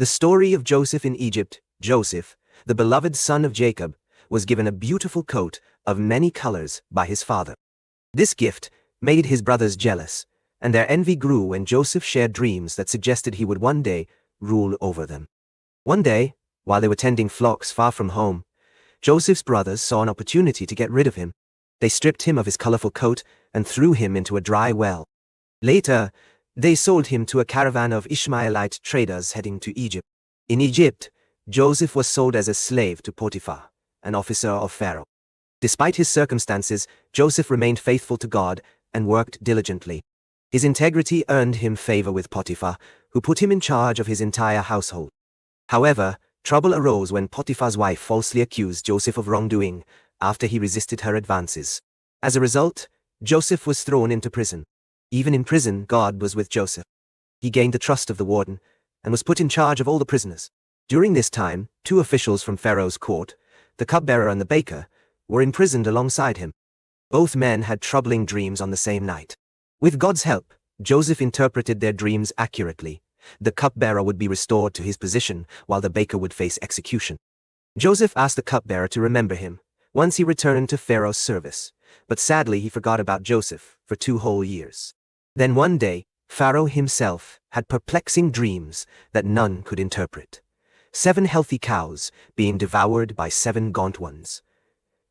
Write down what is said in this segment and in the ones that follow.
The story of Joseph in Egypt. Joseph, the beloved son of Jacob, was given a beautiful coat of many colors by his father. This gift made his brothers jealous, and their envy grew when Joseph shared dreams that suggested he would one day rule over them. One day, while they were tending flocks far from home, Joseph's brothers saw an opportunity to get rid of him. They stripped him of his colorful coat and threw him into a dry well. Later, they sold him to a caravan of Ishmaelite traders heading to Egypt. In Egypt, Joseph was sold as a slave to Potiphar, an officer of Pharaoh. Despite his circumstances, Joseph remained faithful to God and worked diligently. His integrity earned him favor with Potiphar, who put him in charge of his entire household. However, trouble arose when Potiphar's wife falsely accused Joseph of wrongdoing after he resisted her advances. As a result, Joseph was thrown into prison. Even in prison, God was with Joseph. He gained the trust of the warden and was put in charge of all the prisoners. During this time, two officials from Pharaoh's court, the cupbearer and the baker, were imprisoned alongside him. Both men had troubling dreams on the same night. With God's help, Joseph interpreted their dreams accurately. The cupbearer would be restored to his position, while the baker would face execution. Joseph asked the cupbearer to remember him once he returned to Pharaoh's service, but sadly he forgot about Joseph for 2 whole years. Then one day, Pharaoh himself had perplexing dreams that none could interpret. 7 healthy cows being devoured by 7 gaunt ones.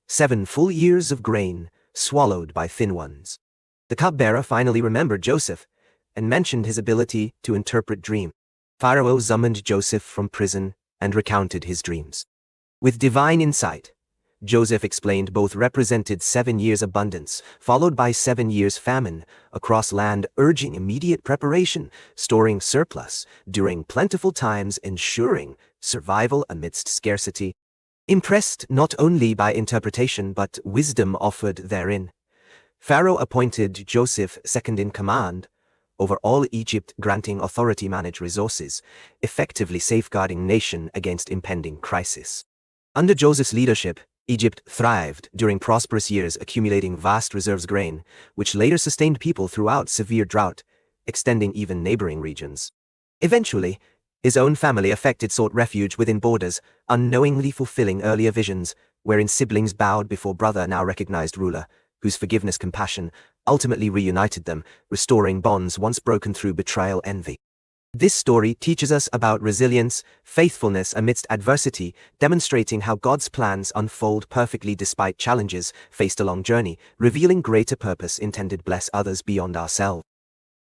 7 full years of grain swallowed by thin ones. The cupbearer finally remembered Joseph and mentioned his ability to interpret dreams. Pharaoh summoned Joseph from prison and recounted his dreams. With divine insight, Joseph explained both represented 7 years abundance, followed by 7 years famine across land, urging immediate preparation, storing surplus during plentiful times, ensuring survival amidst scarcity. Impressed not only by interpretation but wisdom offered therein, Pharaoh appointed Joseph second in command over all Egypt, granting authority to manage resources, effectively safeguarding nation against impending crisis. Under Joseph's leadership, Egypt thrived during prosperous years, accumulating vast reserves of grain, which later sustained people throughout severe drought, extending even neighboring regions. Eventually, his own family affected sought refuge within borders, unknowingly fulfilling earlier visions, wherein siblings bowed before brother now recognized ruler, whose forgiveness compassion ultimately reunited them, restoring bonds once broken through betrayal envy. This story teaches us about resilience, faithfulness amidst adversity, demonstrating how God's plans unfold perfectly despite challenges faced along journey, revealing greater purpose intended to bless others beyond ourselves.